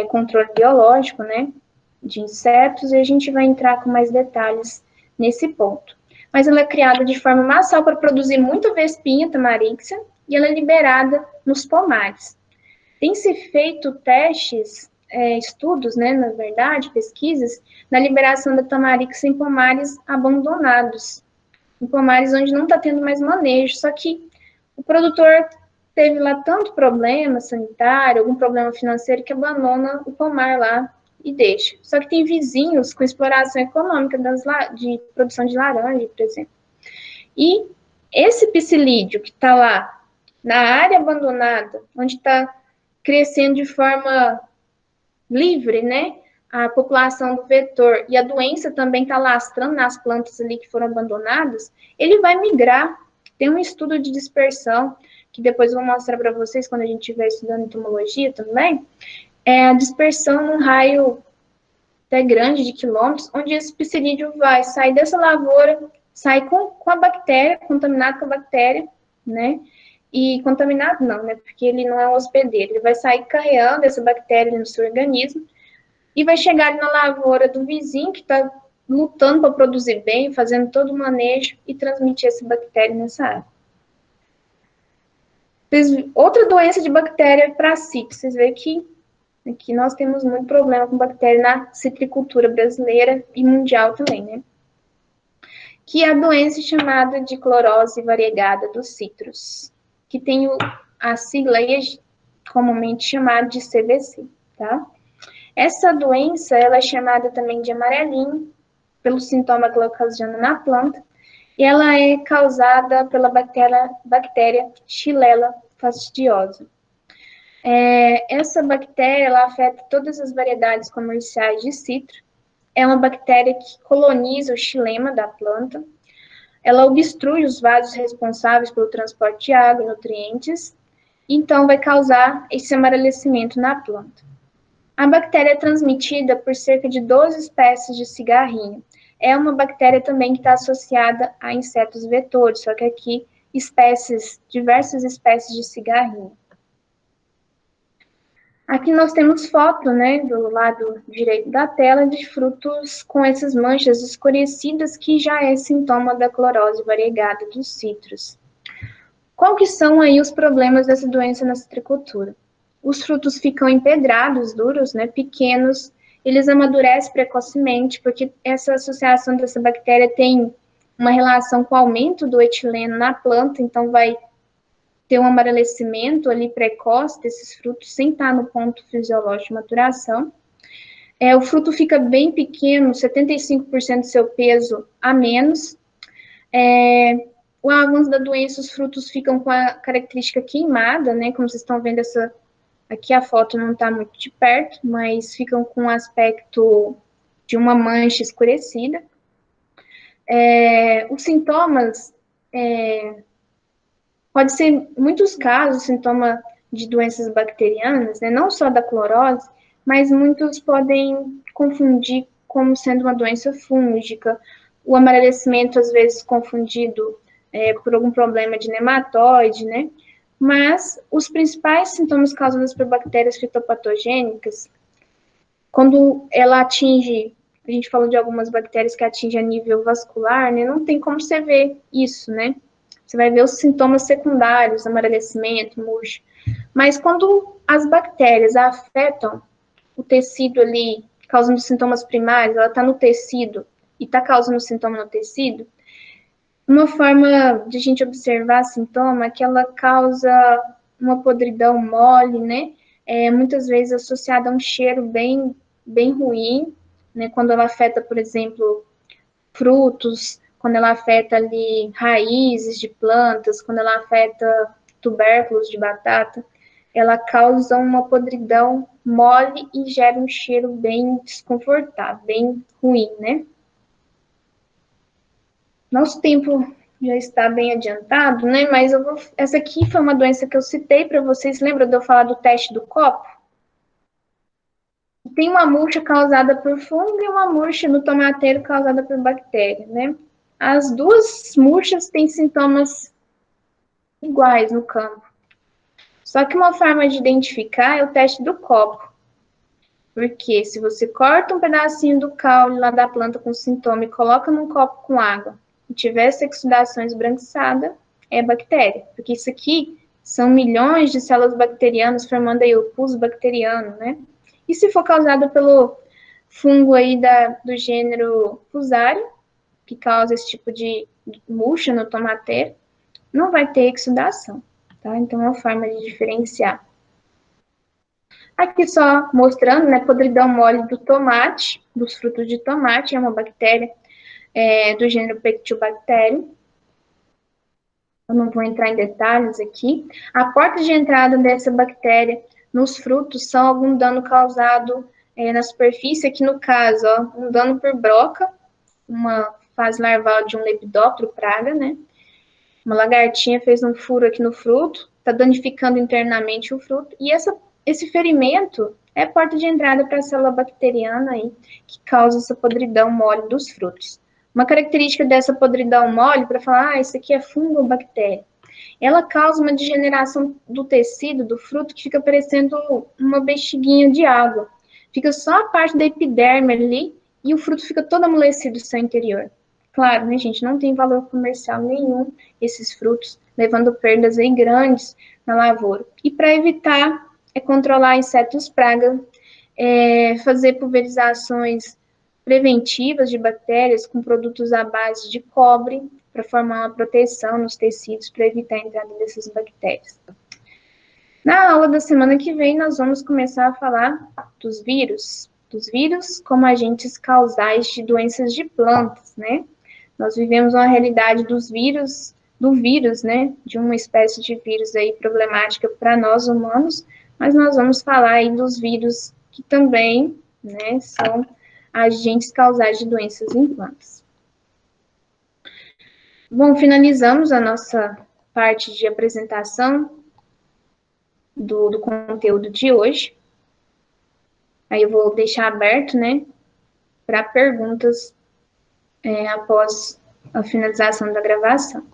controle biológico, né, de insetos, e a gente vai entrar com mais detalhes nesse ponto. Mas ela é criada de forma massal para produzir muita vespinha tamarixia, e ela é liberada nos pomares. Tem-se feito testes, estudos, né, na verdade, pesquisas, na liberação da tamarixia em pomares abandonados, em pomares onde não está tendo mais manejo, só que o produtor teve lá tanto problema sanitário, algum problema financeiro, que abandona o pomar lá e deixa. Só que tem vizinhos com exploração econômica de produção de laranja, por exemplo. E esse psilídeo que está lá, na área abandonada, onde está crescendo de forma livre, né, a população do vetor, e a doença também está lastrando nas plantas ali que foram abandonadas, ele vai migrar. Tem um estudo de dispersão, que depois eu vou mostrar para vocês quando a gente estiver estudando entomologia também, é a dispersão num raio até grande de quilômetros, onde esse psilídeo vai sair dessa lavoura, sai com a bactéria, contaminado com a bactéria, né? E contaminado não, né? Porque ele não é um hospedeiro, ele vai sair carreando essa bactéria no seu organismo e vai chegar na lavoura do vizinho que está lutando para produzir bem, fazendo todo o manejo e transmitir essa bactéria nessa área. Outra doença de bactéria é parasite. Vocês veem que aqui nós temos muito problema com bactéria na citricultura brasileira e mundial também, né? Que é a doença chamada de clorose variegada dos citros, que tem a sigla comumente chamada de CVC, tá? Essa doença, ela é chamada também de amarelinho, pelo sintoma que ela ocasiona na planta, e ela é causada pela bactéria Xylella fastidiosa. Essa bactéria, ela afeta todas as variedades comerciais de citro. É uma bactéria que coloniza o xilema da planta. Ela obstrui os vasos responsáveis pelo transporte de água e nutrientes, então vai causar esse amarelecimento na planta. A bactéria é transmitida por cerca de 12 espécies de cigarrinho. É uma bactéria também que está associada a insetos vetores, só que aqui diversas espécies de cigarrinho. Aqui nós temos foto, né, do lado direito da tela, de frutos com essas manchas escurecidas, que já é sintoma da clorose variegada dos citros. Qual que são aí os problemas dessa doença na citricultura? os frutos ficam empedrados, duros, né, pequenos, eles amadurecem precocemente, porque essa associação dessa bactéria tem uma relação com o aumento do etileno na planta, então vai ter um amarelecimento ali precoce desses frutos, sem estar no ponto fisiológico de maturação. O fruto fica bem pequeno, 75% do seu peso a menos. O avanço da doença, os frutos ficam com a característica queimada, né? Como vocês estão vendo, aqui a foto não está muito de perto, mas ficam com o aspecto de uma mancha escurecida. Os sintomas, pode ser, em muitos casos, sintoma de doenças bacterianas, né? Não só da clorose, mas muitos podem confundir como sendo uma doença fúngica, o amarelecimento, às vezes, confundido por algum problema de nematóide, né? Mas os principais sintomas causados por bactérias fitopatogênicas, quando ela atinge, a gente falou de algumas bactérias que atingem a nível vascular, né? Não tem como você ver isso, né? Você vai ver os sintomas secundários, amarelecimento, murcho. Mas quando as bactérias afetam o tecido ali, causando sintomas primários, ela está no tecido e está causando sintoma no tecido, uma forma de a gente observar sintoma é que ela causa uma podridão mole, né? Muitas vezes associada a um cheiro bem, bem ruim, né? Quando ela afeta, por exemplo, frutos, quando ela afeta ali raízes de plantas, quando ela afeta tubérculos de batata, ela causa uma podridão mole e gera um cheiro bem desconfortável, bem ruim, né? Nosso tempo já está bem adiantado, né? Mas essa aqui foi uma doença que eu citei para vocês. Lembra de eu falar do teste do copo? Tem uma murcha causada por fungo e uma murcha no tomateiro causada por bactéria, né? As duas murchas têm sintomas iguais no campo. Só que uma forma de identificar é o teste do copo. Porque se você corta um pedacinho do caule lá da planta com sintoma e coloca num copo com água e tiver essa exudação esbranquiçada, é bactéria. Porque isso aqui são milhões de células bacterianas formando aí o pus bacteriano, né? E se for causado pelo fungo aí do gênero Fusarium, que causa esse tipo de murcha no tomateiro, não vai ter exudação, tá? Então é uma forma de diferenciar. Aqui só mostrando, né, podridão mole do tomate, dos frutos de tomate, é uma bactéria do gênero Pectibacterium. Eu não vou entrar em detalhes aqui. A porta de entrada dessa bactéria nos frutos são algum dano causado na superfície, aqui no caso, ó, um dano por broca, uma fase larval de um lepidóptero praga, né? Uma lagartinha fez um furo aqui no fruto, está danificando internamente o fruto, e esse ferimento é a porta de entrada para a célula bacteriana aí, que causa essa podridão mole dos frutos. Uma característica dessa podridão mole, para falar, isso aqui é fungo ou bactéria, ela causa uma degeneração do tecido do fruto que fica parecendo uma bexiguinha de água. Fica só a parte da epiderme ali e o fruto fica todo amolecido do seu interior. Claro, né, gente, não tem valor comercial nenhum esses frutos, levando perdas aí grandes na lavoura. E para evitar, controlar insetos praga, fazer pulverizações preventivas de bactérias com produtos à base de cobre, para formar uma proteção nos tecidos, para evitar a entrada dessas bactérias. Na aula da semana que vem, nós vamos começar a falar dos vírus como agentes causais de doenças de plantas, né? Nós vivemos uma realidade do vírus, né? De uma espécie de vírus aí problemática para nós humanos, mas nós vamos falar aí dos vírus que também, né, são agentes causais de doenças em plantas. Bom, finalizamos a nossa parte de apresentação do conteúdo de hoje. Aí eu vou deixar aberto, né, para perguntas após a finalização da gravação.